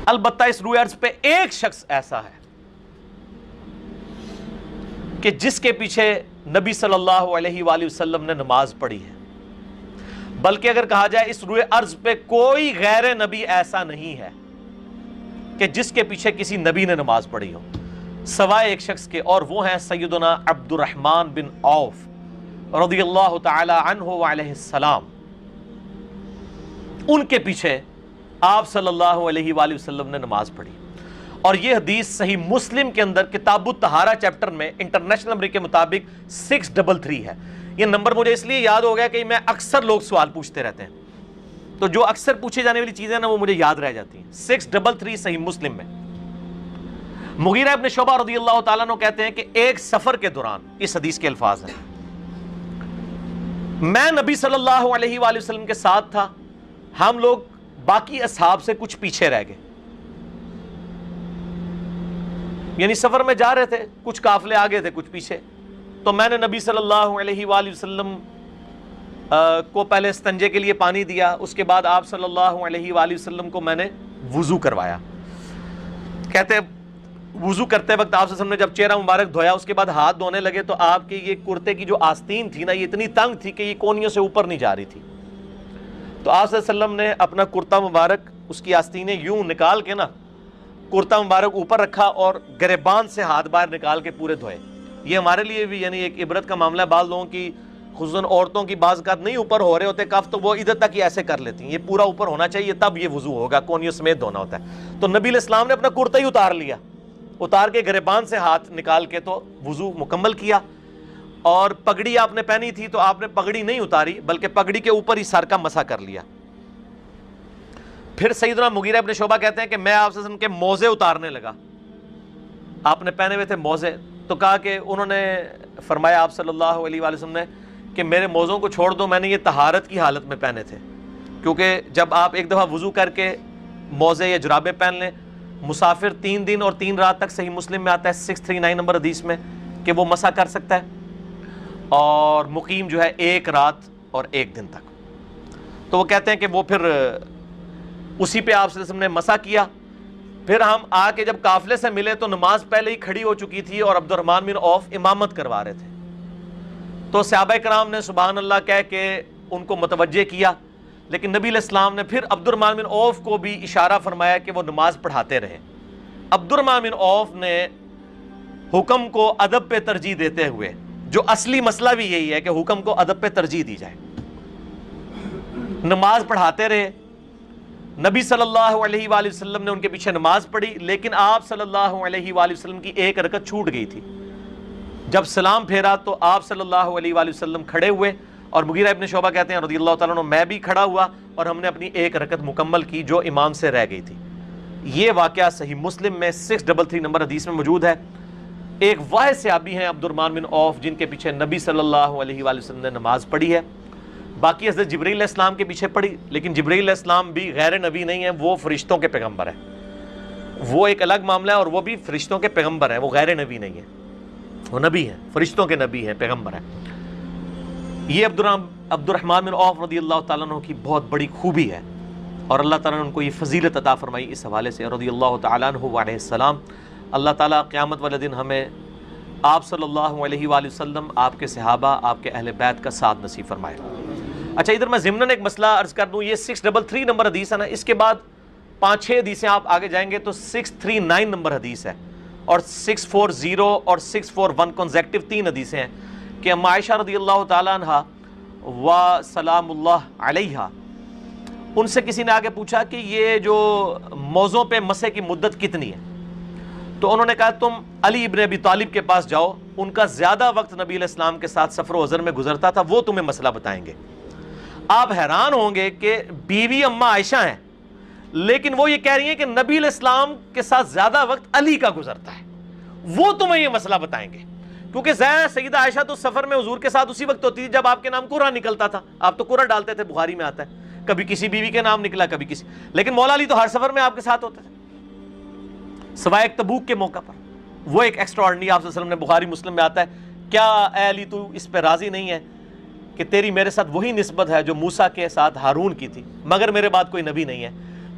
البتہ اس روئے ارض پہ ایک شخص ایسا ہے کہ جس کے پیچھے نبی صلی اللہ علیہ وآلہ وسلم نے نماز پڑھی ہے، بلکہ اگر کہا جائے اس روئے ارض پہ کوئی غیر نبی ایسا نہیں ہے کہ جس کے پیچھے کسی نبی نے نماز پڑھی ہو سوائے ایک شخص کے، اور وہ ہیں سیدنا عبد الرحمن بن عوف رضی اللہ تعالی عنہ وعلیہ السلام۔ ان کے پیچھے آپ صلی اللہ علیہ وآلہ وسلم نے نماز پڑھی، اور یہ حدیث صحیح مسلم کے اندر کتاب الطہارہ چیپٹر میں انٹرنیشنل نمبر کے مطابق 633 ہے۔ یہ نمبر مجھے اس لیے یاد ہو گیا کہ میں اکثر لوگ سوال پوچھتے رہتے ہیں، تو جو اکثر پوچھی جانے والی چیزیں نا وہ مجھے یاد رہ جاتی ہیں۔ 633 صحیح مسلم میں۔ مغیرہ ابن شعبہ رضی اللہ تعالیٰ عنہ کہتے ہیں کہ ایک سفر کے دوران، اس حدیث کے الفاظ ہیں، میں نبی صلی اللہ علیہ وآلہ وسلم کے ساتھ تھا، ہم لوگ باقی اصحاب سے کچھ پیچھے رہ گئے، یعنی سفر میں جا رہے تھے، کچھ قافلے آگے تھے کچھ پیچھے، تو میں نے نبی صلی اللہ علیہ وآلہ وسلم کو پہلے استنجے کے لیے پانی دیا، اس کے بعد آپ صلی اللہ علیہ وآلہ وسلم کو میں نے وضو کروایا۔ کہتے ہیں وضو کرتے وقت آپ صلی اللہ علیہ وسلم نے جب چہرہ مبارک دھویا، اس کے بعد ہاتھ دھونے لگے تو آپ کی یہ کرتے کی جو آستین تھی نا، یہ اتنی تنگ تھی کہ یہ کونیوں سے اوپر نہیں جا رہی تھی، تو آپ صلی اللہ علیہ وسلم نے اپنا کرتا مبارک، اس کی آستینیں یوں نکال کے نا کرتا مبارک اوپر رکھا اور گریبان سے ہاتھ باہر نکال کے پورے دھوئے۔ یہ ہمارے لیے بھی یعنی ایک عبرت کا معاملہ ہے، بعض لوگوں کی خصوصاً عورتوں کی بعض اوقات نہیں اوپر ہو رہے ہوتے کف، تو وہ ادھر تک ہی ایسے کر لیتی ہیں، یہ پورا اوپر ہونا چاہیے تب یہ وضو ہوگا، کونیوں سمیت دھونا ہوتا ہے۔ تو نبی علیہ السلام نے اپنا کرتا ہی اتار لیا، اتار کے گریبان سے ہاتھ نکال کے تو وضو مکمل کیا، اور پگڑی آپ نے پہنی تھی تو آپ نے پگڑی نہیں اتاری بلکہ پگڑی کے اوپر ہی سر کا مسح کر لیا۔ پھر سیدنا مغیرہ ابن شعبہ کہتے ہیں کہ میں آپ صلی اللہ علیہ وسلم کے موزے اتارنے لگا، آپ نے پہنے ہوئے تھے موزے، تو کہا کہ انہوں نے فرمایا آپ صلی اللہ علیہ وآلہ وسلم نے کہ میرے موزوں کو چھوڑ دو، میں نے یہ طہارت کی حالت میں پہنے تھے، کیونکہ جب آپ ایک دفعہ وضو کر کے موزے یا جرابیں پہن لیں، مسافر 3 دن اور 3 رات تک، صحیح مسلم میں آتا ہے 639 نمبر حدیث میں کہ وہ مسح کر سکتا ہے، اور مقیم جو ہے 1 رات اور 1 دن تک۔ تو وہ کہتے ہیں کہ وہ پھر اسی پہ آپ صلی اللہ علیہ وسلم نے مسح کیا۔ پھر ہم آ کے جب قافلے سے ملے تو نماز پہلے ہی کھڑی ہو چکی تھی اور عبد الرحمن بن عوف امامت کروا رہے تھے، تو صحابہ کرام نے سبحان اللہ کہہ کے ان کو متوجہ کیا، لیکن نبی علیہ السلام نے پھر عبد الرحمن بن عوف کو بھی اشارہ فرمایا کہ وہ نماز پڑھاتے رہے۔ عبد الرحمن بن عوف نے حکم کو ادب پہ ترجیح دیتے ہوئے، جو اصلی مسئلہ بھی یہی ہے کہ حکم کو ادب پہ ترجیح دی جائے، نماز پڑھاتے رہے۔ نبی صلی اللہ علیہ وآلہ وسلم نے ان کے پیچھے نماز پڑھی، لیکن آپ صلی اللہ علیہ وآلہ وسلم کی ایک رکعت چھوٹ گئی تھی۔ جب سلام پھیرا تو آپ صلی اللہ علیہ وآلہ وسلم کھڑے ہوئے، اور مغیرہ ابن شعبہ کہتے ہیں رضی اللہ تعالیٰ عنہ میں بھی کھڑا ہوا، اور ہم نے اپنی ایک رکعت مکمل کی جو امام سے رہ گئی تھی۔ یہ واقعہ صحیح مسلم میں 633 نمبر حدیث میں موجود ہے۔ ایک واحد صحابی ہیں عبد الرحمن بن عوف جن کے پیچھے نبی صلی اللہ علیہ وآلہ وسلم نے نماز پڑھی ہے، باقی حضرت جبرائیل علیہ السلام کے پیچھے پڑھی، لیکن جبرائیل علیہ السلام بھی غیر نبی نہیں ہیں، وہ فرشتوں کے پیغمبر ہیں، وہ ایک الگ معاملہ ہے، اور وہ بھی فرشتوں کے پیغمبر ہیں، وہ غیر نبی نہیں ہیں، وہ نبی ہیں، فرشتوں کے نبی ہیں، پیغمبر ہیں۔ یہ عبد الرحمن بن عوف رضی اللہ تعالیٰ عنہ کی بہت بڑی خوبی ہے، اور اللہ تعالیٰ نے ان کو یہ فضیلت عطا فرمائی اس حوالے سے رضی اللہ تعالیٰ عنہ وعلیہ السلام۔ اللہ تعالیٰ قیامت والے دن ہمیں آپ صلی اللہ علیہ وآلہ وسلم، آپ کے صحابہ، آپ کے اہل بیت کا ساتھ نصیب فرمائے۔ اچھا ادھر میں ضمناً ایک مسئلہ عرض کر دوں، یہ 633 نمبر حدیث ہے نا، اس کے بعد 5-6 حدیثیں آپ آگے جائیں گے تو 639 نمبر حدیث ہے، اور 640 اور 641 کنزیکٹیو 3 حدیثیں ہیں کہ اما عائشہ رضی اللہ تعالیٰ عنہ و سلام اللہ علیہا، ان سے کسی نے آگے پوچھا کہ یہ جو موزوں پہ مسح کی مدت کتنی ہے، تو انہوں نے کہا تم علی ابن ابی طالب کے پاس جاؤ، ان کا زیادہ وقت نبی علیہ السلام کے ساتھ سفر و حضر میں گزرتا تھا، وہ تمہیں مسئلہ بتائیں گے۔ آپ حیران ہوں گے کہ بیوی اما عائشہ ہیں، لیکن وہ یہ کہہ رہی ہیں کہ نبی علیہ السلام کے ساتھ زیادہ وقت علی کا گزرتا ہے، وہ تمہیں یہ مسئلہ بتائیں گے، کیونکہ سیدہ عائشہ تو سفر میں حضور کے ساتھ اسی وقت ہوتی تھی جب آپ کے نام قرہ نکلتا تھا، آپ تو قرہ ڈالتے تھے، بخاری میں آتا ہے، کبھی کسی بیوی کے نام نکلا کبھی کسی، لیکن مولا علی تو ہر سفر میں آپ کے ساتھ ہوتے تھے سوائے ایک تبوک کے موقع پر، وہ ایک ایکسٹرا آرڈنری آپ صلی اللہ علیہ وسلم نے، بخاری مسلم میں آتا ہے، کیا اے علی تو اس پہ راضی نہیں ہے کہ تیری میرے ساتھ وہی نسبت ہے جو موسیٰ کے ساتھ ہارون کی تھی، مگر میرے بعد کوئی نبی نہیں ہے،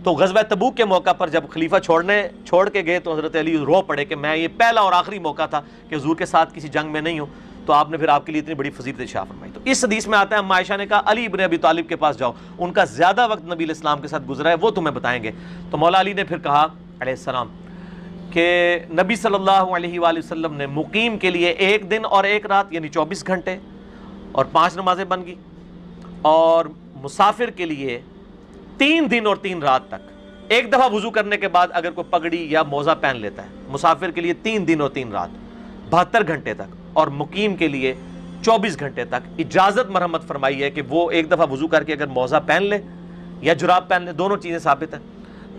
تو غزوہ تبوک کے موقع پر جب خلیفہ چھوڑ کے گئے تو حضرت علی رو پڑے کہ میں یہ پہلا اور آخری موقع تھا کہ حضور کے ساتھ کسی جنگ میں نہیں ہوں، تو آپ نے پھر آپ کے لیے اتنی بڑی فضیلت ارشاد فرمائی۔ تو اس حدیث میں آتا ہے، عائشہ نے کہا علی ابن ابی طالب کے پاس جاؤ، ان کا زیادہ وقت نبی علیہ السلام کے ساتھ گزرا ہے، وہ تمہیں بتائیں گے۔ تو مولا علی نے پھر کہا علیہ السلام کہ نبی صلی اللہ علیہ وآلہ وسلم نے مقیم کے لیے 1 دن اور 1 رات یعنی 24 گھنٹے اور 5 نمازیں بن گئی، اور مسافر کے لیے 3 دن اور 3 رات تک، ایک دفعہ وضو کرنے کے بعد اگر کوئی پگڑی یا موزہ پہن لیتا ہے، مسافر کے لیے 3 دن اور 3 رات 72 گھنٹے تک، اور مقیم کے لیے 24 گھنٹے تک اجازت مرحمت فرمائی ہے کہ وہ ایک دفعہ وضو کر کے اگر موزہ پہن لے یا جراب پہن لے، دونوں چیزیں ثابت ہیں،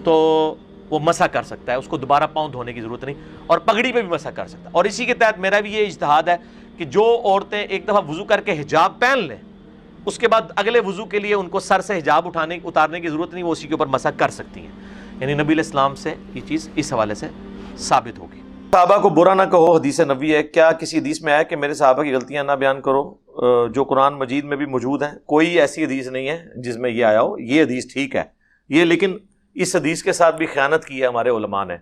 تو وہ مسح کر سکتا ہے، اس کو دوبارہ پاؤں دھونے کی ضرورت نہیں، اور پگڑی پہ بھی مسح کر سکتا ہے۔ اور اسی کے تحت میرا بھی یہ اجتہاد ہے کہ جو عورتیں ایک دفعہ وضو کر کے حجاب پہن لیں، اس کے بعد اگلے وضو کے لیے ان کو سر سے حجاب اتارنے کی ضرورت نہیں، وہ اسی کے اوپر مسح کر سکتی ہیں، یعنی نبی علیہ السلام سے یہ چیز اس حوالے سے ثابت ہوگی۔ صحابہ کو برا نہ کہو حدیث نبوی ہے، کیا کسی حدیث میں ہے کہ میرے صحابہ کی غلطیاں نہ بیان کرو جو قرآن مجید میں بھی موجود ہیں؟ کوئی ایسی حدیث نہیں ہے جس میں یہ آیا ہو، یہ حدیث ٹھیک ہے یہ، لیکن اس حدیث کے ساتھ بھی خیانت کی ہے ہمارے علماء نے،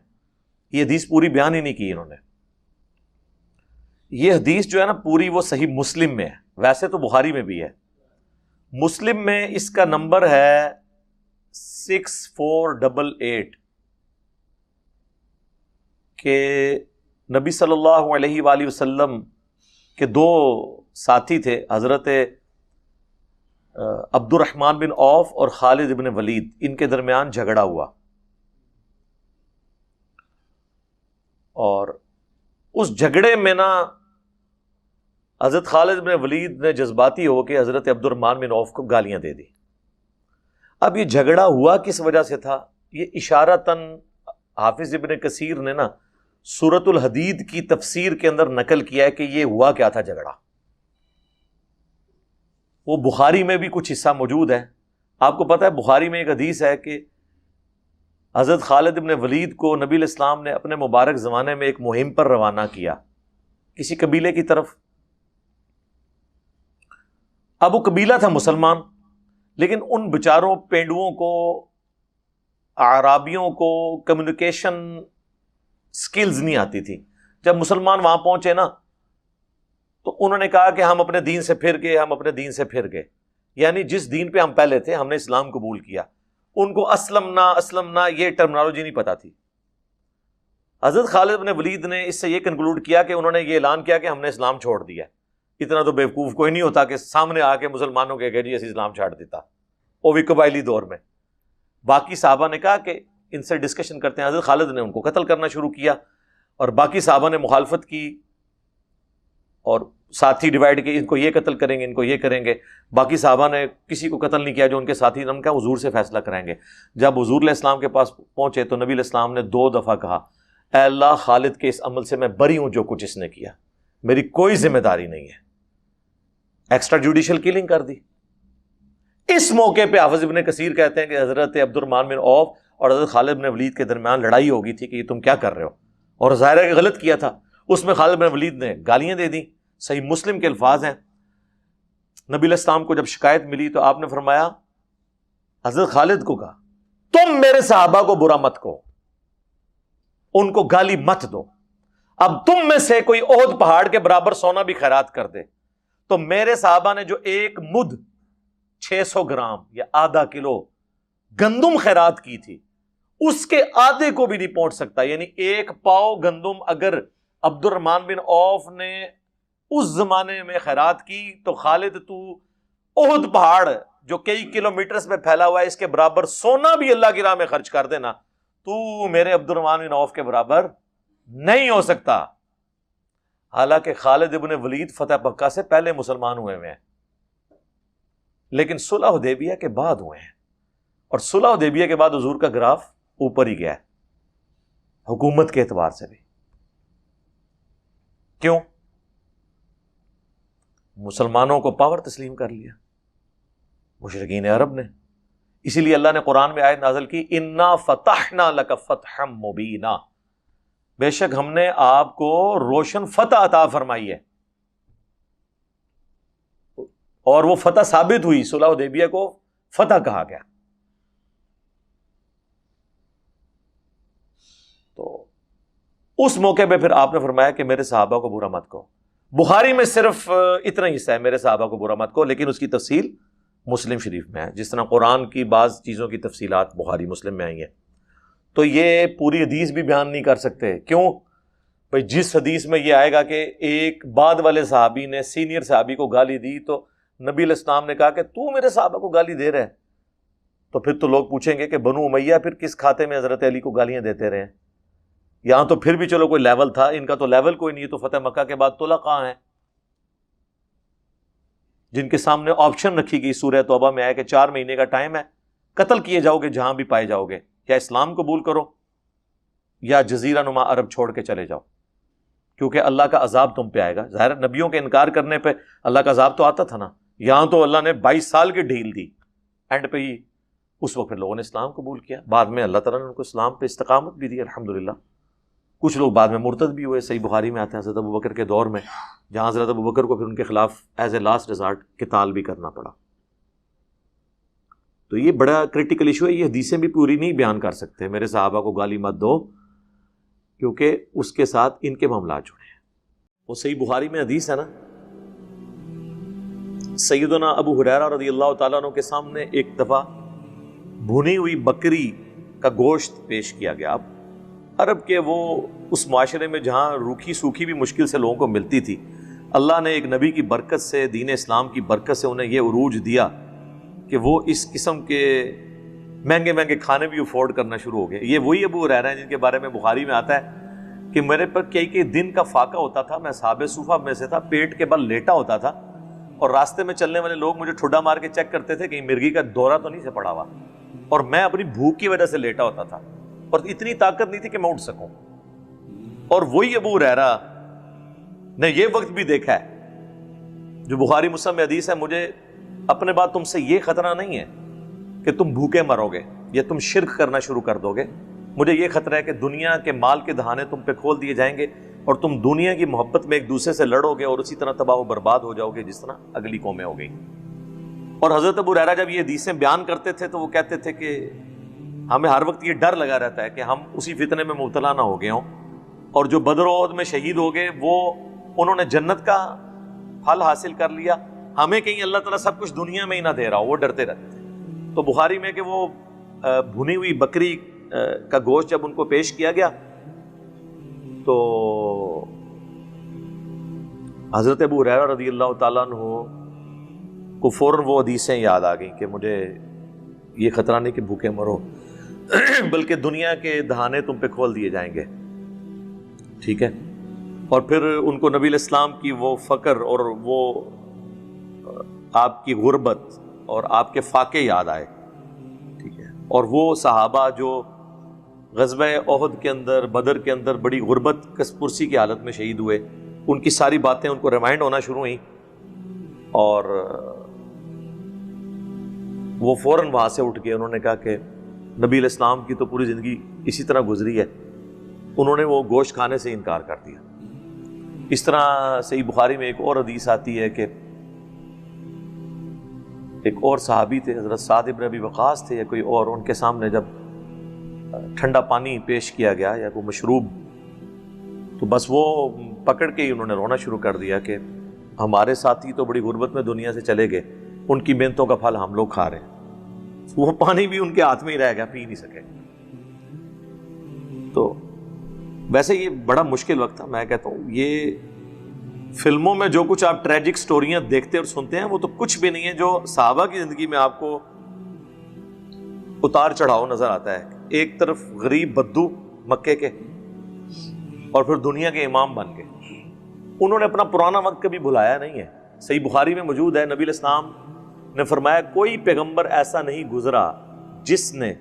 یہ حدیث پوری بیان ہی نہیں کی انہوں نے۔ یہ حدیث جو ہے نا پوری وہ صحیح مسلم میں ہے، ویسے تو بخاری میں بھی ہے، مسلم میں اس کا نمبر ہے 6488 کہ نبی صلی اللہ علیہ وآلہ وسلم کے 2 ساتھی تھے، حضرت عبد الرحمن بن عوف اور خالد بن ولید، ان کے درمیان جھگڑا ہوا، اور اس جھگڑے میں نا حضرت خالد بن ولید نے جذباتی ہو کے حضرت عبد الرحمن بن عوف کو گالیاں دے دی۔ اب یہ جھگڑا ہوا کس وجہ سے تھا؟ یہ اشارتاً حافظ ابن کثیر نے نا سورۃ الحدید کی تفسیر کے اندر نقل کیا ہے کہ یہ ہوا کیا تھا جھگڑا، وہ بخاری میں بھی کچھ حصہ موجود ہے۔ آپ کو پتہ ہے بخاری میں ایک حدیث ہے کہ حضرت خالد بن ولید کو نبی علیہ السلام نے اپنے مبارک زمانے میں ایک مہم پر روانہ کیا کسی قبیلے کی طرف۔ اب وہ قبیلہ تھا مسلمان، لیکن ان بیچاروں پینڈوؤں کو، اعرابیوں کو کمیونیکیشن سکلز نہیں آتی تھی۔ جب مسلمان وہاں پہنچے نا تو انہوں نے کہا کہ ہم اپنے دین سے پھر گئے، یعنی جس دین پہ ہم پہلے تھے ہم نے اسلام قبول کیا۔ ان کو اسلمنا یہ ٹرمنالوجی نہیں پتا تھی۔ حضرت خالد بن ولید نے اس سے یہ کنکلوڈ کیا کہ انہوں نے یہ اعلان کیا کہ ہم نے اسلام چھوڑ دیا۔ اتنا تو بیوقوف کوئی نہیں ہوتا کہ سامنے آ کے مسلمانوں کے جی اسی اسلام چھاڑ دیتا، وہ بھی قبائلی دور میں۔ باقی صحابہ نے کہا کہ ان سے ڈسکشن کرتے ہیں، حضرت خالد نے ان کو قتل کرنا شروع کیا، اور باقی صحابہ نے مخالفت کی، اور ساتھی ڈیوائڈ کیے، ان کو یہ قتل کریں گے، ان کو یہ کریں گے۔ باقی صحابہ نے کسی کو قتل نہیں کیا جو ان کے ساتھی، ہم کیا حضور سے فیصلہ کرائیں گے۔ جب حضور علیہ السلام کے پاس پہنچے تو نبی علیہ السلام نے 2 دفعہ کہا، اے اللہ خالد کے اس عمل سے میں بری ہوں جو کچھ اس نے کیا، میری کوئی ذمہ داری نہیں ہے۔ ایکسٹرا جوڈیشل کلنگ کر دی۔ اس موقع پہ حافظ ابن کثیر کہتے ہیں کہ حضرت عبد الرحمن بن عوف اور حضرت خالد بن ولید کے درمیان لڑائی ہو گئی تھی کہ یہ تم کیا کر رہے ہو، اور ظاہر ہے کہ غلط کیا تھا۔ اس میں خالد بن ولید نے گالیاں دے دی، صحیح مسلم کے الفاظ ہیں۔ نبی علیہ السلام کو جب شکایت ملی تو آپ نے فرمایا، حضرت خالد کو کہا تم میرے صحابہ کو برا مت کہو، ان کو گالی مت دو، اب تم میں سے کوئی احد پہاڑ کے برابر سونا بھی خیرات کر دے تو میرے صحابہ نے جو 1 مد 600 گرام یا آدھا کلو گندم خیرات کی تھی اس کے آدھے کو بھی نہیں پہنچ سکتا۔ یعنی 1 پاؤ گندم اگر عبد الرحمن بن عوف نے اس زمانے میں خیرات کی تو خالد تو احد پہاڑ جو کئی کلومیٹرز میں پھیلا ہوا ہے اس کے برابر سونا بھی اللہ کی راہ میں خرچ کر دینا، تو میرے عبد الرحمن بن عوف کے برابر نہیں ہو سکتا۔ حالانکہ خالد ابن ولید فتح مکہ سے پہلے مسلمان ہوئے ہیں، لیکن صلح حدیبیہ کے بعد ہوئے ہیں، اور صلح حدیبیہ کے بعد حضور کا گراف اوپر ہی گیا ہے حکومت کے اعتبار سے بھی۔ کیوں؟ مسلمانوں کو پاور تسلیم کر لیا مشرکین عرب نے۔ اسی لیے اللہ نے قرآن میں آیت نازل کی، انا فتحنا لک فتحا مبینا، بے شک ہم نے آپ کو روشن فتح عطا فرمائی ہے، اور وہ فتح ثابت ہوئی، صلح حدیبیہ کو فتح کہا گیا۔ اس موقع پہ پھر آپ نے فرمایا کہ میرے صحابہ کو برا مت کہو. بخاری میں صرف اتنا ہی حصہ ہے میرے صحابہ کو برا مت کہو، لیکن اس کی تفصیل مسلم شریف میں ہے، جس طرح قرآن کی بعض چیزوں کی تفصیلات بخاری مسلم میں آئی ہیں. تو یہ پوری حدیث بھی بیان نہیں کر سکتے. کیوں؟ بھائی جس حدیث میں یہ آئے گا کہ ایک بعد والے صحابی نے سینئر صحابی کو گالی دی تو نبی علیہ السلام نے کہا کہ تو میرے صحابہ کو گالی دے رہے ہیں، تو پھر تو لوگ پوچھیں گے کہ بنو امیہ پھر کس کھاتے میں حضرت علی کو گالیاں دیتے رہے ہیں. یہاں تو پھر بھی چلو کوئی لیول تھا، ان کا تو لیول کوئی نہیں ہے. تو فتح مکہ کے بعد طلقاء ہیں جن کے سامنے آپشن رکھی گئی، سورہ توبہ میں آیا کہ 4 مہینے کا ٹائم ہے، قتل کیے جاؤ گے جہاں بھی پائے جاؤ گے، یا اسلام قبول کرو یا جزیرہ نما عرب چھوڑ کے چلے جاؤ، کیونکہ اللہ کا عذاب تم پہ آئے گا. ظاہر نبیوں کے انکار کرنے پہ اللہ کا عذاب تو آتا تھا نا. یہاں تو اللہ نے 22 سال کی ڈھیل دی، اینڈ پہ ہی اس وقت پھر لوگوں نے اسلام قبول کیا. بعد میں اللہ تعالیٰ نے ان کو اسلام پہ استقامت بھی دی الحمدللہ. کچھ لوگ بعد میں مرتد بھی ہوئے. صحیح بخاری میں آتے ہیں حضرت ابوبکر کے دور میں، جہاں حضرت ابوبکر کو پھر ان کے خلاف ایز اے لاسٹ ریزارٹ قتال بھی کرنا پڑا. تو یہ بڑا کریٹیکل ایشو ہے. یہ حدیثیں بھی پوری نہیں بیان کر سکتے میرے صحابہ کو گالی مت دو، کیونکہ اس کے ساتھ ان کے معاملات جڑے ہیں. وہ صحیح بخاری میں حدیث ہے نا، سیدنا ابو ہریرہ رضی اللہ تعالیٰ عنہ کے سامنے ایک دفعہ بھنی ہوئی بکری کا گوشت پیش کیا گیا. اب عرب کے وہ اس معاشرے میں جہاں روکھی سوکھی بھی مشکل سے لوگوں کو ملتی تھی، اللہ نے ایک نبی کی برکت سے، دین اسلام کی برکت سے انہیں یہ عروج دیا کہ وہ اس قسم کے مہنگے مہنگے کھانے بھی افورڈ کرنا شروع ہو گئے. یہ وہی ابو ہریرہ ہیں جن کے بارے میں بخاری میں آتا ہے کہ میرے پر کئی دن کا فاقہ ہوتا تھا، میں اصحاب صفہ میں سے تھا، پیٹ کے بل لیٹا ہوتا تھا، اور راستے میں چلنے والے لوگ مجھے ٹھڈا مار کے چیک کرتے تھے کہیں مرغی کا دورہ تو نہیں سے پڑا ہوا، اور میں اپنی بھوک کی وجہ سے لیٹا ہوتا تھا، اور اتنی طاقت نہیں تھی کہ میں اٹھ سکوں. اور وہی ابو ہریرہ نے یہ وقت بھی دیکھا ہے جو بخاری مسلم میں حدیث ہے، مجھے اپنے بعد تم سے یہ خطرہ نہیں ہے کہ تم بھوکے مرو گے یا تم شرک کرنا شروع کر دو گے. مجھے یہ خطرہ ہے کہ دنیا کے مال کے دہانے تم پہ کھول دیے جائیں گے اور تم دنیا کی محبت میں ایک دوسرے سے لڑو گے اور اسی طرح تباہ و برباد ہو جاؤ گے جس طرح اگلی قومیں ہو گئی. اور حضرت ابو ہریرہ جب یہ حدیثیں بیان کرتے تھے تو وہ کہتے تھے کہ ہمیں ہر وقت یہ ڈر لگا رہتا ہے کہ ہم اسی فتنے میں مبتلا نہ ہو گئے ہوں، اور جو بدر و احد میں شہید ہو گئے وہ انہوں نے جنت کا پھل حاصل کر لیا، ہمیں کہیں اللہ تعالیٰ سب کچھ دنیا میں ہی نہ دے رہا ہو. وہ ڈرتے رہتے تھے. تو بخاری میں کہ وہ بھنی ہوئی بکری کا گوشت جب ان کو پیش کیا گیا تو حضرت ابو ہریرہ رضی اللہ تعالیٰ عنہ کو فوراً وہ حدیثیں یاد آ گئیں کہ مجھے یہ خطرہ نہیں کہ بھوکے مرو بلکہ دنیا کے دہانے تم پہ کھول دیے جائیں گے. ٹھیک ہے. اور پھر ان کو نبی الاسلام کی وہ فقر اور وہ آپ کی غربت اور آپ کے فاقے یاد آئے. ٹھیک ہے. اور وہ صحابہ جو غزوہ احد کے اندر، بدر کے اندر بڑی غربت کس پرسی کی حالت میں شہید ہوئے، ان کی ساری باتیں ان کو ریمائنڈ ہونا شروع ہوئیں، اور وہ فوراً وہاں سے اٹھ گئے. انہوں نے کہا کہ نبی علیہ السلام کی تو پوری زندگی اسی طرح گزری ہے. انہوں نے وہ گوشت کھانے سے انکار کر دیا. اس طرح صحیح بخاری میں ایک اور حدیث آتی ہے کہ ایک اور صحابی تھے، حضرت سعد ابن ابی وقاص تھے یا کوئی اور، ان کے سامنے جب ٹھنڈا پانی پیش کیا گیا یا کوئی مشروب، تو بس وہ پکڑ کے ہی انہوں نے رونا شروع کر دیا کہ ہمارے ساتھی تو بڑی غربت میں دنیا سے چلے گئے، ان کی محنتوں کا پھل ہم لوگ کھا رہے ہیں. وہ پانی بھی ان کے ہاتھ میں ہی رہ گیا، پی نہیں سکے. تو ویسے یہ بڑا مشکل وقت تھا. میں کہتا ہوں یہ فلموں میں جو کچھ آپ ٹریجک سٹوریاں دیکھتے اور سنتے ہیں وہ تو کچھ بھی نہیں ہے جو صحابہ کی زندگی میں آپ کو اتار چڑھاؤ نظر آتا ہے. ایک طرف غریب بدو مکے کے، اور پھر دنیا کے امام بن گئے. انہوں نے اپنا پرانا وقت کبھی بھلایا نہیں ہے. صحیح بخاری میں موجود ہے، نبی علیہ السلام نے فرمایا کوئی پیغمبر ایسا نہیں گزرا جس نے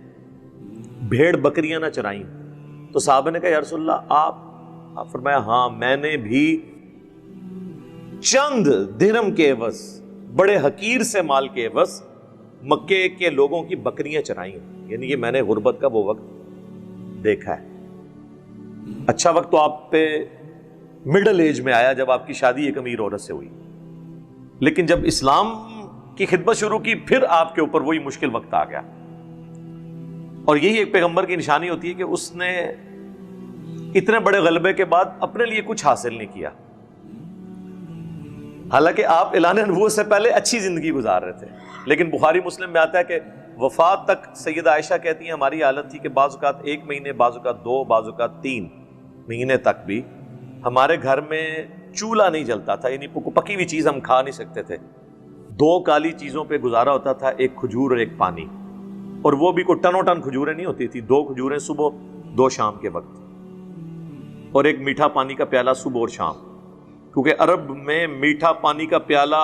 بھیڑ بکریاں نہ چرائیں. تو صحابہ نے کہا یا رسول اللہ آپ فرمایا ہاں میں نے بھی چند درہم کے عوض، بڑے حقیر سے مال کے عوض مکے کے لوگوں کی بکریاں چرائیں. یعنی یہ میں نے غربت کا وہ وقت دیکھا ہے. اچھا وقت تو آپ پہ مڈل ایج میں آیا جب آپ کی شادی ایک امیر عورت سے ہوئی، لیکن جب اسلام کی خدمت شروع کی پھر آپ کے اوپر وہی مشکل وقت آ گیا. اور یہی ایک پیغمبر کی نشانی ہوتی ہے کہ اس نے اتنے بڑے غلبے کے بعد اپنے لیے کچھ حاصل نہیں کیا، حالانکہ آپ اعلان نبوت سے پہلے اچھی زندگی گزار رہے تھے. لیکن بخاری مسلم میں آتا ہے کہ وفات تک سیدہ عائشہ کہتی ہیں ہماری حالت تھی کہ بعض اوقات 1 مہینے، بعض اوقات 2، بعض اوقات 3 مہینے تک بھی ہمارے گھر میں چولہا نہیں جلتا تھا، یعنی پکی ہوئی چیز ہم کھا نہیں سکتے تھے. 2 کالی چیزوں پہ گزارا ہوتا تھا، ایک کھجور اور ایک پانی، اور وہ بھی کوئی ٹنوں ٹن کھجوریں نہیں ہوتی تھی، 2 کھجوریں صبح 2 شام کے وقت، اور ایک میٹھا پانی کا پیالہ صبح اور شام. کیونکہ عرب میں میٹھا پانی کا پیالہ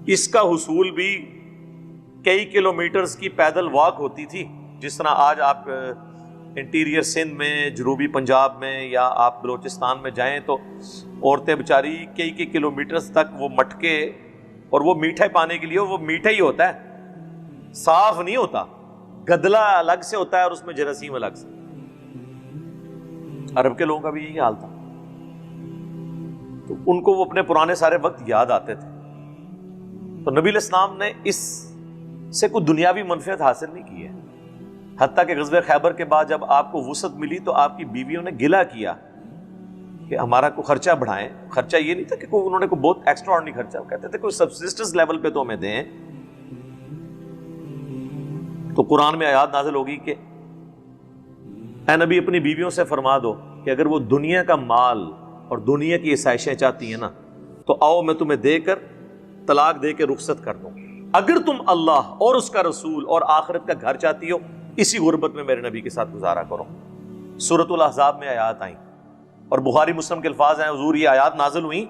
اس کا حصول بھی کئی کلومیٹرز کی پیدل واک ہوتی تھی. جس طرح آج آپ انٹیریئر سندھ میں، جنوبی پنجاب میں، یا آپ بلوچستان میں جائیں تو عورتیں بیچاری کئی کلومیٹرز تک وہ مٹکے، اور وہ میٹھے پانے کے لیے وہ میٹھا ہی ہوتا ہے، صاف نہیں ہوتا، گدلا الگ سے ہوتا ہے اور اس میں جراثیم الگ سے. عرب کے لوگوں کا بھی یہی حال تھا، تو ان کو وہ اپنے پرانے سارے وقت یاد آتے تھے. تو نبی علیہ السلام نے اس سے کوئی دنیاوی منفعت حاصل نہیں کی ہے. حتیٰ کہ غزوہ خیبر کے بعد جب آپ کو وسعت ملی تو آپ کی بیویوں نے گلہ کیا کہ ہمارا کوئی خرچہ بڑھائیں. خرچہ یہ نہیں تھا کہ انہوں نے کوئی بہت ایکسٹرا آرڈنری خرچہ، کہتے تھے کوئی سبسسٹنس لیول پہ تو ہمیں دیں. تو قرآن میں آیات نازل ہوگی کہ اے نبی اپنی بیویوں سے فرما دو کہ اگر وہ دنیا کا مال اور دنیا کی عیسائشیں چاہتی ہیں نا تو آؤ میں تمہیں دے کر طلاق دے کے رخصت کر دوں. اگر تم اللہ اور اس کا رسول اور آخرت کا گھر چاہتی ہو اسی غربت میں میرے نبی کے ساتھ گزارا کرو. سورۃ الاحزاب میں آیات آئیں اور بخاری مسلم کے الفاظ ہیں حضور یہ آیات نازل ہوئیں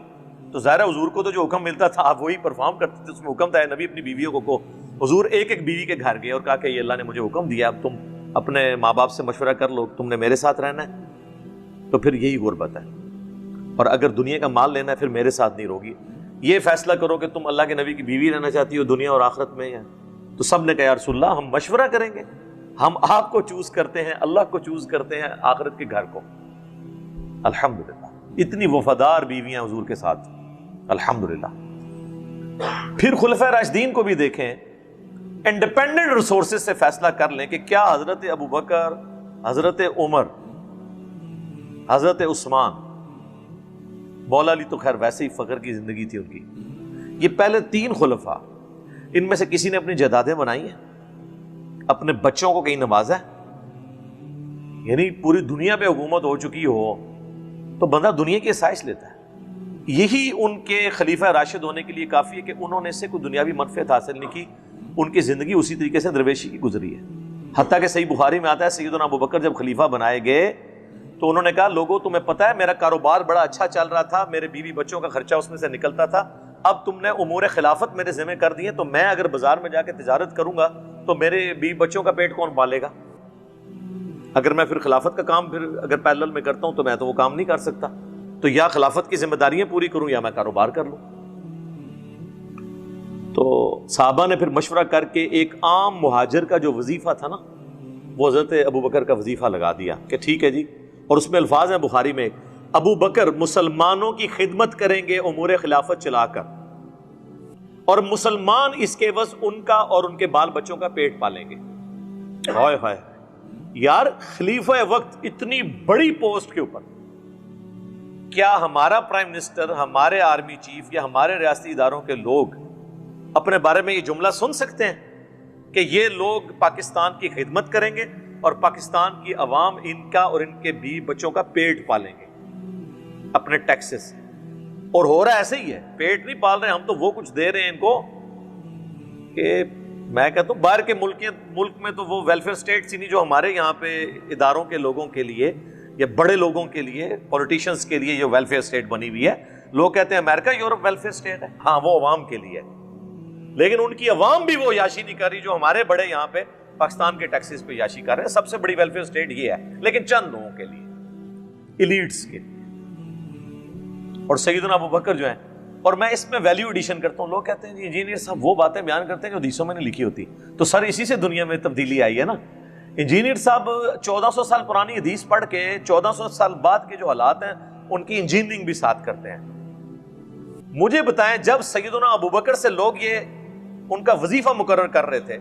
تو ظاہر حضور کو تو جو حکم ملتا تھا آپ وہی پرفارم کرتے تھے. اس میں حکم تھا نبی اپنی بیویوں کو حضور ایک بیوی کے گھر گئے اور کہا کہ یہ اللہ نے مجھے حکم دیا، اب تم اپنے ماں باپ سے مشورہ کر لو، تم نے میرے ساتھ رہنا ہے تو پھر یہی غربت ہے، اور اگر دنیا کا مال لینا ہے پھر میرے ساتھ نہیں رہوگی. یہ فیصلہ کرو کہ تم اللہ کے نبی کی بیوی رہنا چاہتی ہو دنیا اور آخرت میں. یا تو سب نے کہا یا رسول اللہ ہم مشورہ کریں گے، ہم آپ کو چوز کرتے ہیں، اللہ کو چوز کرتے ہیں، آخرت کے گھر کو. الحمدللہ اتنی وفادار بیویاں حضور کے ساتھ، الحمدللہ. پھر خلفائے راشدین کو بھی دیکھیں، انڈیپینڈنٹ ریسورسز سے فیصلہ کر لیں کہ کیا حضرت ابو بکر، حضرت عمر، حضرت عثمان، مولا علی تو خیر ویسے ہی فقر کی زندگی تھی ان کی، یہ پہلے 3 خلفاء، ان میں سے کسی نے اپنی جائیدادیں بنائی ہیں، اپنے بچوں کو کہیں نوازا ہے؟ یعنی پوری دنیا پہ حکومت ہو چکی ہو تو بندہ دنیا کی عیسائش لیتا ہے. یہی ان کے خلیفہ راشد ہونے کے لیے کافی ہے کہ انہوں نے سے کوئی دنیاوی منفعت حاصل نہیں کی، ان کی زندگی اسی طریقے سے درویشی کی گزری ہے. حتیٰ کہ صحیح بخاری میں آتا ہے سیدنا ابو بکر جب خلیفہ بنائے گئے تو انہوں نے کہا لوگوں تمہیں پتہ ہے میرا کاروبار بڑا اچھا چل رہا تھا، میرے بیوی بچوں کا خرچہ اس میں سے نکلتا تھا، اب تم نے امور خلافت میرے ذمہ کر دیے تو میں اگر بازار میں جا کے تجارت کروں گا تو میرے بیوی بچوں کا پیٹ کون پالے گا؟ اگر میں پھر خلافت کا کام پھر اگر پیرلل میں کرتا ہوں تو میں تو وہ کام نہیں کر سکتا، تو یا خلافت کی ذمہ داریاں پوری کروں یا میں کاروبار کر لوں. تو صحابہ نے پھر مشورہ کر کے ایک عام مہاجر کا جو وظیفہ تھا نا وہ حضرت ابو بکر کا وظیفہ لگا دیا کہ ٹھیک ہے جی. اور اس میں الفاظ ہیں بخاری میں ابو بکر مسلمانوں کی خدمت کریں گے امور خلافت چلا کر، اور مسلمان اس کے عوض ان کا اور ان کے بال بچوں کا پیٹ پالیں گے. ہائے ہائے یار، خلیفہ وقت اتنی بڑی پوسٹ کے اوپر کیا ہمارا پرائم منسٹر، ہمارے آرمی چیف یا ہمارے ریاستی اداروں کے لوگ اپنے بارے میں یہ جملہ سن سکتے ہیں کہ یہ لوگ پاکستان کی خدمت کریں گے اور پاکستان کی عوام ان کا اور ان کے بیوی بچوں کا پیٹ پالیں گے اپنے ٹیکسز سے؟ اور ہو رہا ایسے ہی ہے، پیٹ نہیں پال رہے ہم تو وہ کچھ دے رہے ہیں ان کو کہ میں کہتا ہوں باہر کے ملک میں تو وہ ویلفیئر اسٹیٹس ہی نہیں جو ہمارے یہاں پہ اداروں کے لوگوں کے لیے یا بڑے لوگوں کے لیے، پولیٹیشنز کے لیے یہ ویلفیئر اسٹیٹ بنی ہوئی ہے. لوگ کہتے ہیں امریکہ یورپ ویلفیئر اسٹیٹ ہے، ہاں وہ عوام کے لیے، لیکن ان کی عوام بھی وہ یاشی نہیں کر رہی جو ہمارے بڑے یہاں پہ پاکستان کے ٹیکسز پہ یاشی کر رہے ہیں. سب سے بڑی ویلفیئر اسٹیٹ یہ ہے لیکن چند لوگوں کے لیے، ایلیٹس کے. اور سیدنا ابو بکر جو ہیں، اور میں اس میں ویلیو ایڈیشن کرتا ہوں، لوگ کہتے ہیں جی انجینئر صاحب وہ باتیں بیان کرتے ہیں جو حدیثوں میں نے لکھی ہوتی، تو سر اسی سے دنیا میں تبدیلی آئی ہے نا. انجینئر صاحب 1400 سال پرانی حدیث پڑھ کے 1400 سال بعد کے جو حالات ہیں ان کی انجینئرنگ بھی ساتھ کرتے ہیں. مجھے بتائیں جب سیدنا ابو بکر سے لوگ یہ ان کا وظیفہ مقرر کر رہے تھے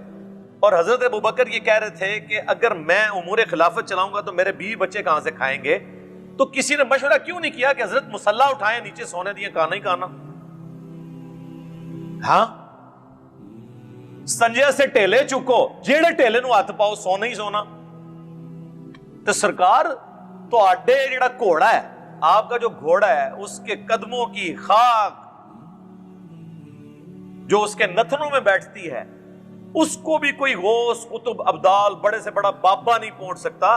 اور حضرت ابوبکر یہ کہہ رہے تھے کہ اگر میں امور خلافت چلاؤں گا تو میرے بیوی بچے کہاں سے کھائیں گے؟ تو کسی نے مشورہ کیوں نہیں کیا کہ حضرت مصلح اٹھائیں، نیچے سونے دیا، کھانا ہی کھانا؟ ہاں، سنجے سے ٹیلے چکو، جیڑے ٹیلے نو ہاتھ پاؤ، سونا ہی سونا۔ تو سرکار تو آڈے جڑا گھوڑا ہے، آپ کا جو گھوڑا ہے، اس کے قدموں کی خاک جو اس کے نتنوں میں بیٹھتی ہے، اس کو بھی کوئی غوث قطب ابدال بڑے سے بڑا بابا نہیں پہنچ سکتا۔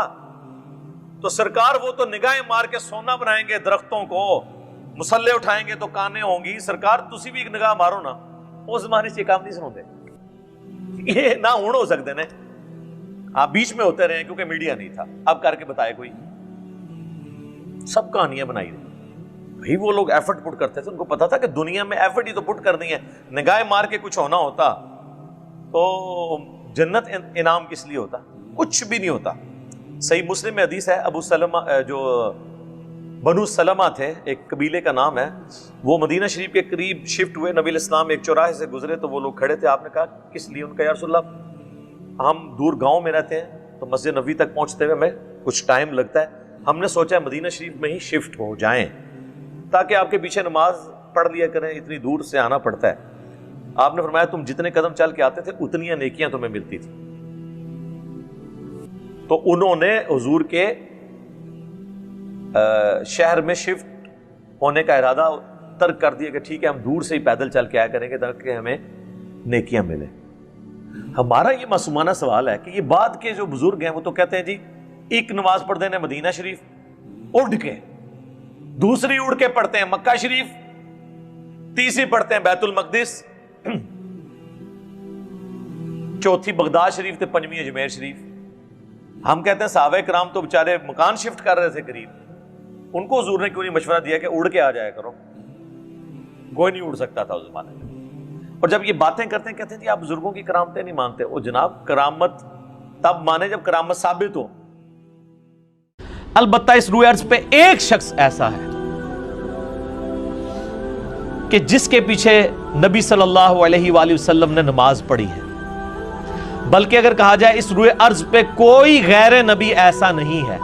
تو سرکار وہ تو نگاہیں مار کے سونا بنائیں گے درختوں کو، مسلح اٹھائیں گے تو کانے ہوں گی۔ سرکار تسی بھی ایک نگاہ مارو نا، اس زمانے سے کام نہیں سنوندے، یہ نہ ہون ہو سکتے نے، آپ بیچ میں ہوتے رہے کیونکہ میڈیا نہیں تھا، اب کر کے بتائے کوئی؟ سب کہانیاں بنائی رہی بھئی، وہ لوگ ایفرٹ پٹ کرتے تھے، ان کو پتا تھا کہ دنیا میں ایفرٹ ہی تو پٹ کرنی ہے، نگاہیں مار کے کچھ ہونا ہوتا تو جنت انعام کس لیے ہوتا؟ کچھ بھی نہیں ہوتا۔ صحیح مسلم میں حدیث ہے، ابو سلمہ جو بنو سلمہ تھے، ایک قبیلے کا نام ہے، وہ مدینہ شریف کے قریب شفٹ ہوئے، نبی علیہ السلام ایک چوراہے سے گزرے تو وہ لوگ کھڑے تھے، آپ نے کہا کس لیے؟ ان کا یا رسول اللہ ہم دور گاؤں میں رہتے ہیں تو مسجد نبوی تک پہنچتے ہوئے ہمیں کچھ ٹائم لگتا ہے، ہم نے سوچا ہے مدینہ شریف میں ہی شفٹ ہو جائیں تاکہ آپ کے پیچھے نماز پڑھ لیا کریں، اتنی دور سے آنا پڑتا ہے۔ آپ نے فرمایا تم جتنے قدم چل کے آتے تھے اتنی نیکیاں تمہیں ملتی تھی۔ تو انہوں نے حضور کے شہر میں شفٹ ہونے کا ارادہ ترک کر دیا کہ ٹھیک ہے ہم دور سے ہی پیدل چل کے آیا کریں گے تاکہ ہمیں نیکیاں ملیں۔ ہمارا یہ معصومانہ سوال ہے کہ یہ بعد کے جو بزرگ ہیں وہ تو کہتے ہیں جی ایک نماز پڑھ دینے مدینہ شریف اڑ کے، دوسری اڑ کے پڑھتے ہیں مکہ شریف، تیسری پڑھتے ہیں بیت المقدس، چوتھی بغداد شریف تے پنجویں اجمیر شریف۔ ہم کہتے ہیں صحابہ کرام تو بےچارے مکان شفٹ کر رہے تھے قریب، ان کو حضور نے کیوں نہیں مشورہ دیا کہ اڑ کے آ جایا کرو؟ کوئی نہیں اڑ سکتا تھا اس زمانے میں۔ اور جب یہ باتیں کرتے ہیں کہتے ہیں جی آپ بزرگوں کی کرامتیں نہیں مانتے، وہ جناب کرامت تب مانے جب کرامت ثابت ہو۔ البتہ اس روئے ارض پہ ایک شخص ایسا ہے کہ جس کے پیچھے نبی صلی اللہ علیہ وآلہ وسلم نے نماز پڑھی ہے، بلکہ اگر کہا جائے اس روئے ارض پہ کوئی غیر نبی ایسا نہیں ہے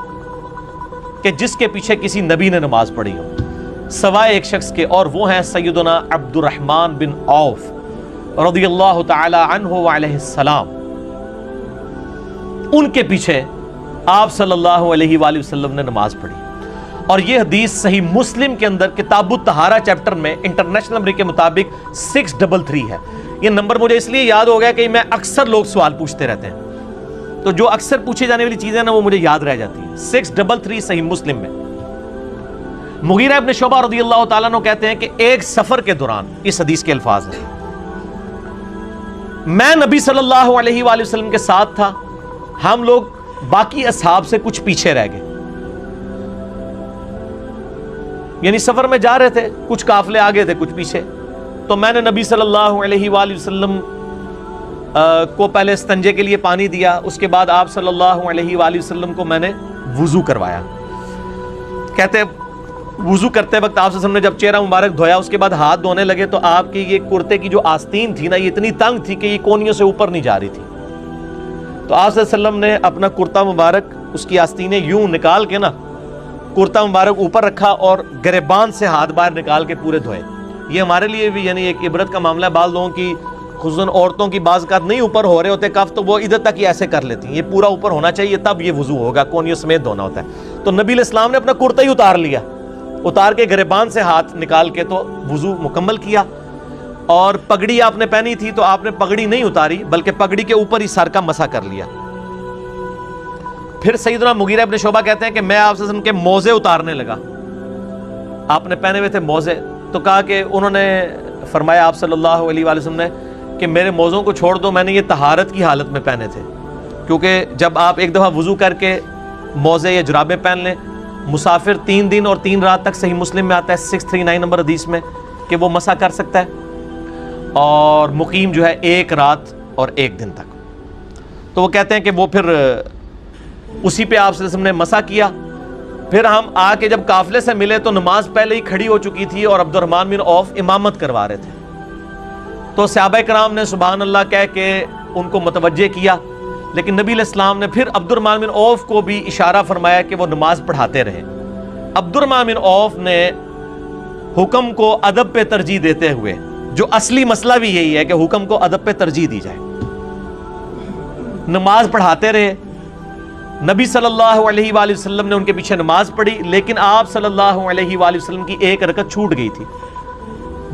کہ جس کے پیچھے کسی نبی نے نماز پڑھی ہو سوائے ایک شخص کے، اور وہ ہیں سیدنا عبد الرحمن بن عوف رضی اللہ تعالی عنہ وعلیہ السلام۔ ان کے پیچھے آپ صلی اللہ علیہ وآلہ وسلم نے نماز پڑھی، اور یہ حدیث صحیح مسلم کے اندر کتاب الطہارہ چیپٹر میں انٹرنیشنل نمبر کے مطابق 633 ہے۔ یہ نمبر مجھے اس لیے یاد ہو گیا کہ میں اکثر لوگ سوال پوچھتے رہتے ہیں، تو جو اکثر پوچھی جانے والی چیزیں نا وہ مجھے یاد رہ جاتی ہیں۔ 633 صحیح مسلم میں۔ مغیرہ ابن شعبہ رضی اللہ تعالیٰ عنہ کہتے ہیں کہ ایک سفر کے دوران، اس حدیث کے الفاظ ہیں، میں نبی صلی اللہ علیہ وآلہ وسلم کے ساتھ تھا، ہم لوگ باقی اصحاب سے کچھ پیچھے رہ گئے، یعنی سفر میں جا رہے تھے، کچھ قافلے آگے تھے کچھ پیچھے، تو میں نے نبی صلی اللہ علیہ وآلہ وسلم کو پہلے استنجے کے لیے پانی دیا، اس کے بعد آپ صلی اللہ علیہ وآلہ وسلم کو میں نے وضو کروایا۔ کہتے وضو کرتے وقت آپ صلی اللہ علیہ وسلم نے جب چہرہ مبارک دھویا، اس کے بعد ہاتھ دھونے لگے تو آپ کی یہ کرتے کی جو آستین تھی نا، یہ اتنی تنگ تھی کہ یہ کونیوں سے اوپر نہیں جا رہی تھی، تو آپ صلی اللہ علیہ وسلم نے اپنا کرتا مبارک اس کی آستینیں یوں نکال کے نا کرتا مبارک اوپر رکھا اور گریبان سے ہاتھ باہر نکال کے پورے دھوئے۔ یہ ہمارے لیے بھی یعنی ایک عبرت کا معاملہ ہے، بعض لوگوں کی خصوصاً عورتوں کی بعض اوقات نہیں اوپر ہو رہے ہوتے کف، تو وہ ادھر تک ہی ایسے کر لیتی ہیں، یہ پورا اوپر ہونا چاہیے تب یہ وضو ہوگا، کونیوں سمیت دھونا ہوتا ہے۔ تو نبی علیہ السلام نے اپنا کرتا ہی اتار لیا، اتار کے گریبان سے ہاتھ نکال کے تو وضو مکمل کیا، اور پگڑی آپ نے پہنی تھی تو آپ نے پگڑی نہیں اتاری بلکہ پگڑی کے اوپر ہی سر کا مسح کر لیا۔ پھر سیدنا مغیرہ ابن شعبہ کہتے ہیں کہ میں آپ صلی اللہ علیہ وسلم کے موزے اتارنے لگا، آپ نے پہنے ہوئے تھے موزے، تو کہا کہ انہوں نے فرمایا آپ صلی اللہ علیہ وآلہ وسلم نے کہ میرے موزوں کو چھوڑ دو، میں نے یہ طہارت کی حالت میں پہنے تھے، کیونکہ جب آپ ایک دفعہ وضو کر کے موزے یا جرابیں پہن لیں، مسافر 3 دن اور 3 رات تک، صحیح مسلم میں آتا ہے 639 نمبر حدیث میں کہ وہ مسح کر سکتا ہے، اور مقیم جو ہے 1 رات اور 1 دن تک۔ تو وہ کہتے ہیں کہ وہ پھر اسی پہ آپ صلی اللہ علیہ وسلم نے مسح کیا۔ پھر ہم آ کے جب قافلے سے ملے تو نماز پہلے ہی کھڑی ہو چکی تھی اور عبد الرحمن بن عوف امامت کروا رہے تھے، تو صحابہ کرام نے سبحان اللہ کہہ کے ان کو متوجہ کیا، لیکن نبی علیہ السلام نے پھر عبد الرحمن بن عوف کو بھی اشارہ فرمایا کہ وہ نماز پڑھاتے رہیں۔ عبد الرحمن بن عوف نے حکم کو ادب پہ ترجیح دیتے ہوئے، جو اصلی مسئلہ بھی یہی ہے کہ حکم کو ادب پہ ترجیح دی جائے، نماز پڑھاتے رہے۔ نبی صلی اللہ علیہ وآلہ وسلم نے ان کے پیچھے نماز پڑھی، لیکن آپ صلی اللہ علیہ وآلہ وسلم کی ایک رکعت چھوٹ گئی تھی۔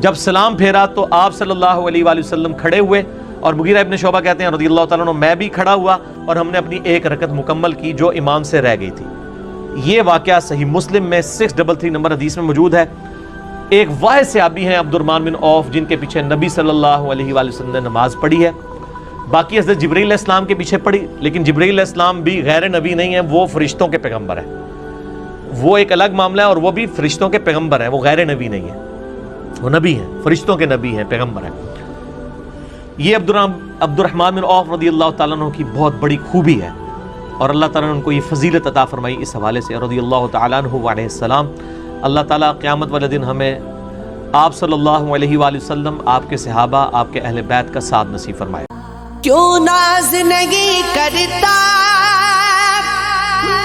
جب سلام پھیرا تو آپ صلی اللہ علیہ وآلہ وسلم کھڑے ہوئے، اور مغیرہ ابن شعبہ کہتے ہیں رضی اللہ تعالیٰ عنہ میں بھی کھڑا ہوا اور ہم نے اپنی ایک رکعت مکمل کی جو امام سے رہ گئی تھی۔ یہ واقعہ صحیح مسلم میں 633 نمبر حدیث میں موجود ہے۔ ایک واحد صحابی ہیں عبد الرحمن بن عوف جن کے پیچھے نبی صلی اللہ علیہ وآلہ وسلم نے نماز پڑھی ہے۔ باقی حضرت جبرائیل علیہ السلام کے پیچھے پڑھی، لیکن جبرائیل علیہ السلام بھی غیر نبی نہیں ہیں، وہ فرشتوں کے پیغمبر ہیں، وہ ایک الگ معاملہ ہے، اور وہ بھی فرشتوں کے پیغمبر ہیں، وہ غیر نبی نہیں ہیں، وہ نبی ہیں، فرشتوں کے نبی ہیں، پیغمبر ہیں۔ یہ عبد الرحمن بن عوف رضی اللہ تعالیٰ عنہ کی بہت بڑی خوبی ہے، اور اللہ تعالیٰ نے ان کو یہ فضیلت عطا فرمائی اس حوالے سے رضی اللہ تعالیٰ عنہ علیہ السلام۔ اللہ تعالیٰ قیامت والے دن ہمیں آپ صلی اللہ علیہ وآلہ وسلم، آپ کے صحابہ، آپ کے اہل بیت کا ساتھ نصیب فرمائے۔ کیوں ناز نہیں کرتا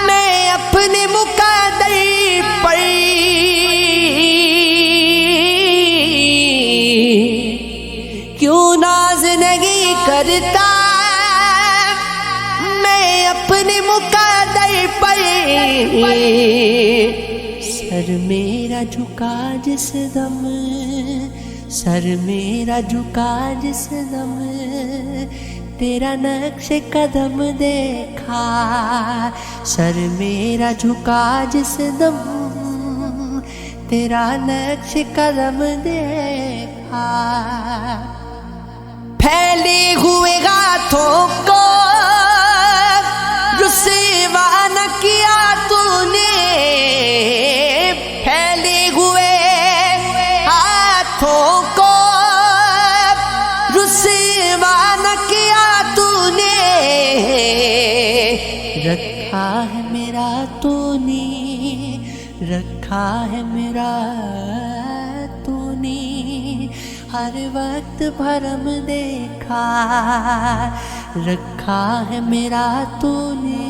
میں اپنے مقدر پر، کیوں ناز نہیں کرتا میں اپنے مقدر پر، سر میرا جھکا جس دم، سر میرا جھکا جس دم تیرا نقش قدم دیکھا، سر میرا جھکا جس دم تیرا نقش قدم دیکھا، پھیلے ہوئے ہاتھوں کو رسوا نہ کیا تو نے، پھیلے ہوئے ہاتھوں کو رسوا نہ کیا تو نے، رکھا ہے میرا تو نے، رکھا ہے میرا تو نے، ہر وقت بھرم دیکھا، رکھا ہے میرا تو نے،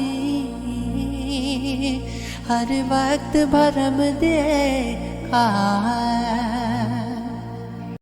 ہر وقت بھرم دیکھا۔